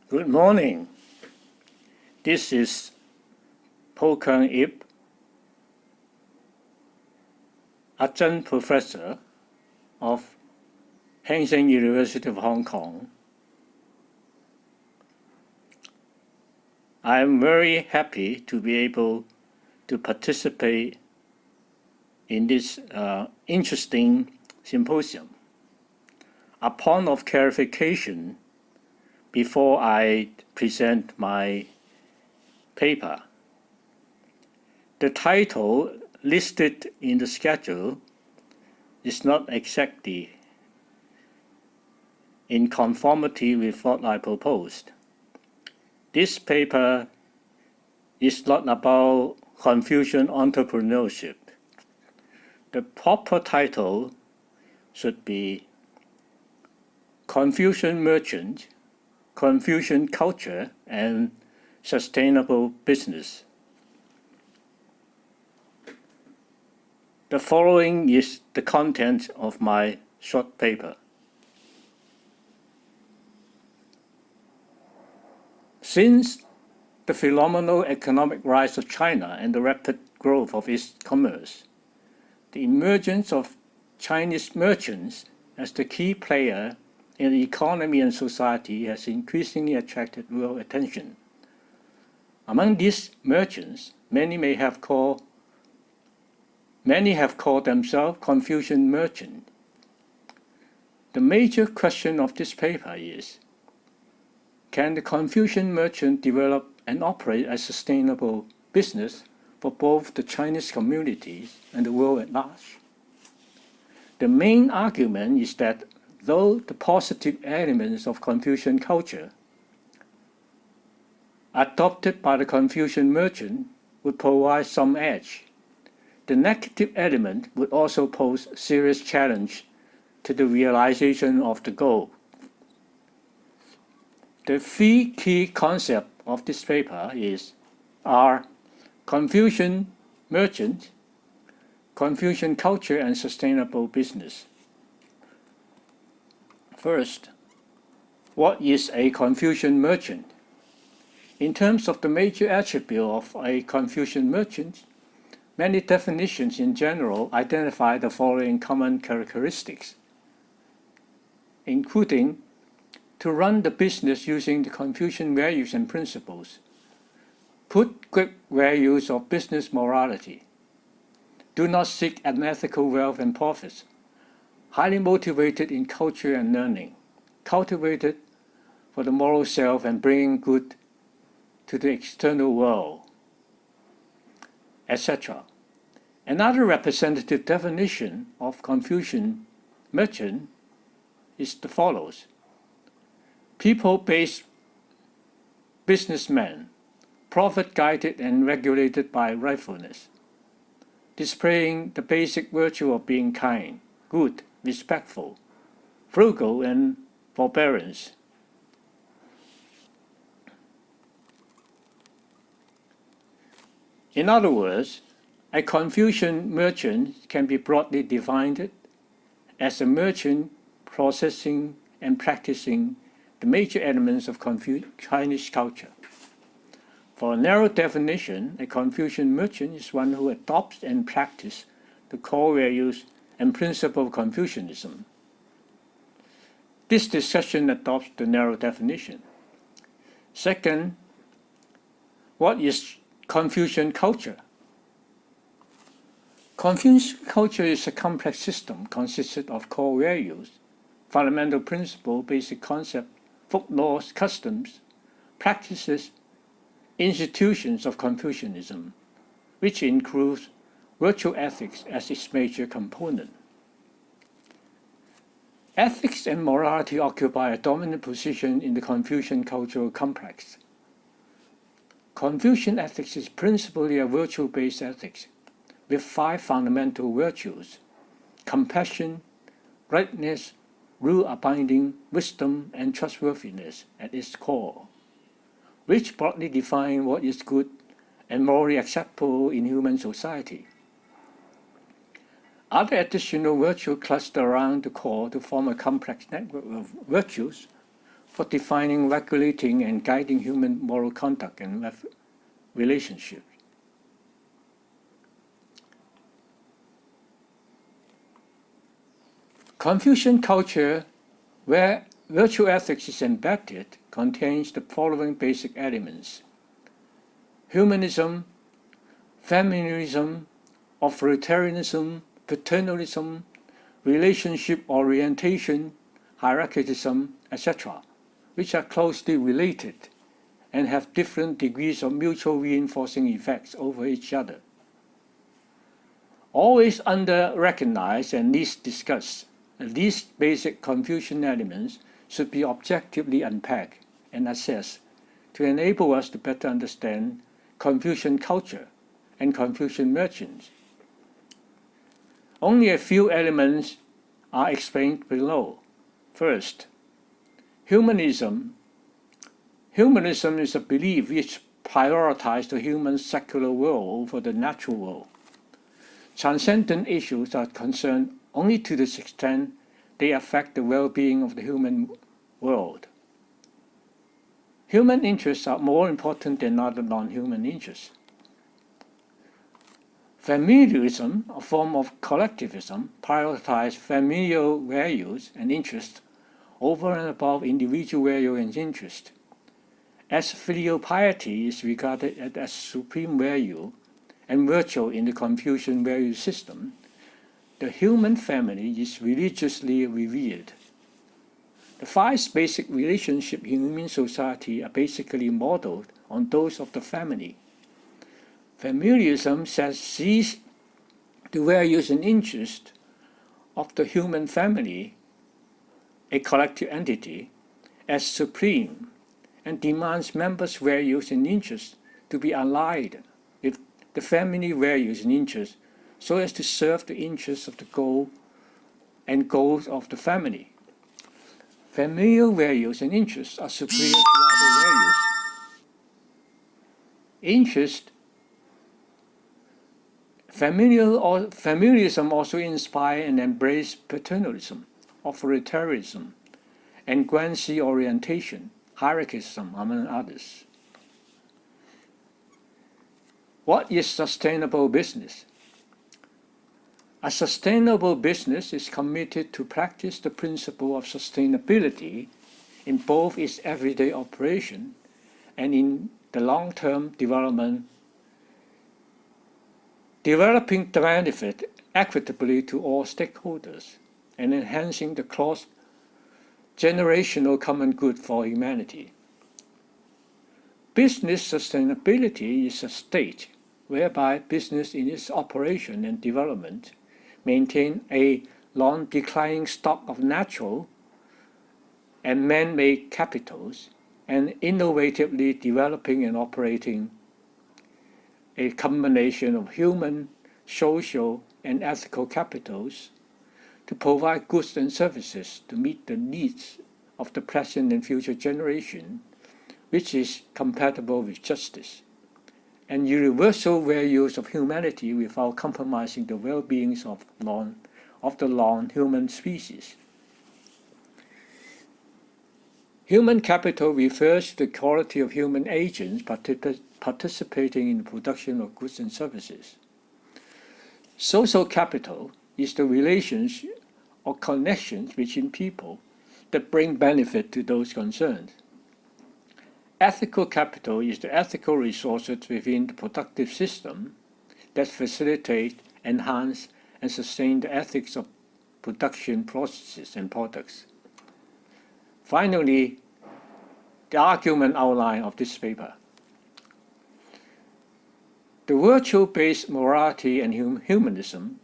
Good morning. This is Po-Keung, adjunct professor of Hang Seng University of Hong Kong. I am very happy to be able to participate in this interesting symposium. A point of clarification before I present my paper. The title listed in the schedule is not exactly in conformity with what I proposed. This paper is not about Confucian entrepreneurship. The proper title should be Confucian Merchant, Confucian Culture, and Sustainable Business. The following is the content of my short paper. Since the phenomenal economic rise of China and the rapid growth of its commerce, the emergence of Chinese merchants as the key player in the economy and society has increasingly attracted world attention. Among these merchants, many have called themselves Confucian merchants. The major question of this paper is, can the Confucian merchant develop and operate a sustainable business for both the Chinese communities and the world at large? The main argument is that though the positive elements of Confucian culture adopted by the Confucian merchant would provide some edge, the negative element would also pose serious challenge to the realization of the goal. The three key concepts of this paper are Confucian merchant, Confucian culture, and sustainable business. First, what is a Confucian merchant? In terms of the major attribute of a Confucian merchant, many definitions in general identify the following common characteristics, including to run the business using the Confucian values and principles, put great values of business morality, do not seek unethical wealth and profits, highly motivated in culture and learning, cultivated for the moral self and bringing good to the external world, etc. Another representative definition of Confucian merchant is the follows: people-based businessman, profit-guided and regulated by rightfulness, displaying the basic virtue of being kind, good, respectful, frugal, and forbearance. In other words, a Confucian merchant can be broadly defined as a merchant possessing and practicing the major elements of Chinese culture. For a narrow definition, a Confucian merchant is one who adopts and practices the core values and principles of Confucianism. This discussion adopts the narrow definition. Second, what is Confucian culture? Confucian culture is a complex system consisted of core values, fundamental principles, basic concepts, folk laws, customs, practices, institutions of Confucianism, which includes virtue ethics as its major component. Ethics and morality occupy a dominant position in the Confucian cultural complex. Confucian ethics is principally a virtue-based ethics with 5 fundamental virtues: compassion, rightness, rule-abiding, wisdom, and trustworthiness at its core, which broadly define what is good and morally acceptable in human society. Other additional virtues cluster around the core to form a complex network of virtues for defining, regulating, and guiding human moral conduct and relationships. Confucian culture, where virtue ethics is embedded, contains the following basic elements: humanism, feminism, authoritarianism, paternalism, relationship orientation, hierarchism, etc., which are closely related and have different degrees of mutual reinforcing effects over each other. Always under-recognized and least discussed, these basic Confucian elements should be objectively unpacked and assessed to enable us to better understand Confucian culture and Confucian merchants. Only a few elements are explained below. First, humanism. Humanism is a belief which prioritizes the human secular world over the natural world. Transcendent issues are concerned only to this extent they affect the well-being of the human world. Human interests are more important than other non-human interests. Familialism, a form of collectivism, prioritizes familial values and interests over and above individual value and interest. As filial piety is regarded as supreme value and virtue in the Confucian value system, the human family is religiously revered. The 5 basic relationships in human society are basically modeled on those of the family. Familialism sees the values and interests of the human family, a collective entity, as supreme, and demands members' values and interests to be aligned with the family values and interests so as to serve the interests of the goal and goals of the family. Familial values and interests are superior to other values. Familialism also inspires and embraces paternalism, authoritarianism, and grandeur orientation, hierarchism, among others. What is sustainable business? A sustainable business is committed to practice the principle of sustainability in both its everyday operation and in the long-term development, developing the benefit equitably to all stakeholders and enhancing the cross-generational common good for humanity. Business sustainability is a state whereby business in its operation and development maintain a long-declining stock of natural and man-made capitals and innovatively developing and operating a combination of human, social, and ethical capitals to provide goods and services to meet the needs of the present and future generation, which is compatible with justice and universal values of humanity without compromising the well-being of the non-human species. Human capital refers to the quality of human agents participating in the production of goods and services. Social capital is the relations or connections between people that bring benefit to those concerned. Ethical capital is the ethical resources within the productive system that facilitate, enhance, and sustain the ethics of production processes and products. Finally, the argument outline of this paper. The virtue-based morality and humanism,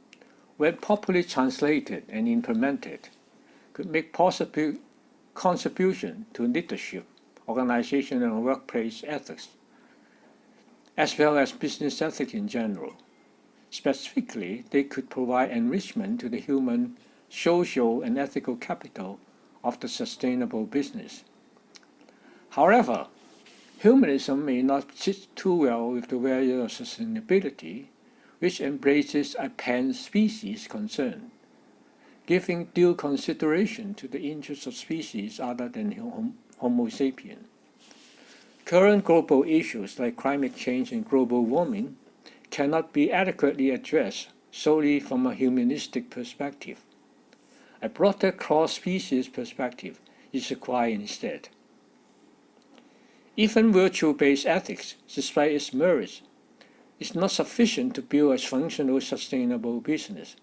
when properly translated and implemented, could make positive contribution to leadership, organization, and workplace ethics, as well as business ethics in general. Specifically, they could provide enrichment to the human, social, and ethical capital of the sustainable business. However, humanism may not sit too well with the value of sustainability, which embraces a pan-species concern, giving due consideration to the interests of species other than Homo sapiens. Current global issues like climate change and global warming cannot be adequately addressed solely from a humanistic perspective. A broader cross-species perspective is required instead. Even virtue-based ethics, despite its merits, is not sufficient to build a functional, sustainable business.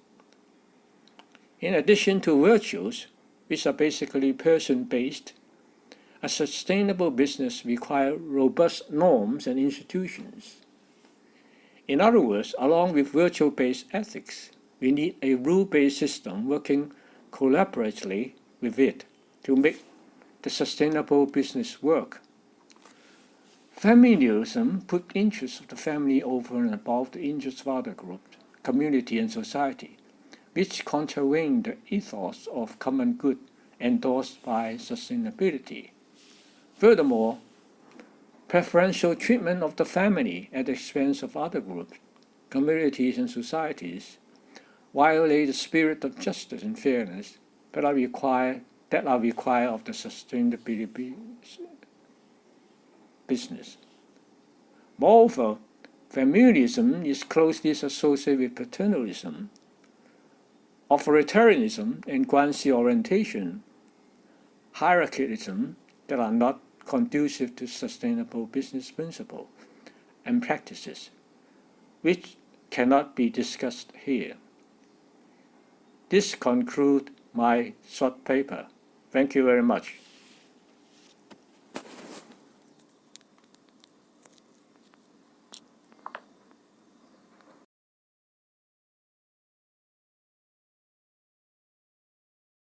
In addition to virtues, which are basically person-based, a sustainable business requires robust norms and institutions. In other words, along with virtue-based ethics, we need a rule-based system working collaboratively with it to make the sustainable business work. Familiarism puts interests of the family over and above the interests of other groups, community, and society, which contravene the ethos of common good endorsed by sustainability. Furthermore, preferential treatment of the family at the expense of other groups, communities, and societies violate the spirit of justice and fairness that are required of the sustainability business. Moreover, familiarism is closely associated with paternalism, authoritarianism, and guanxi orientation, hierarchism that are not conducive to sustainable business principles and practices, which cannot be discussed here. This concludes my short paper. Thank you very much.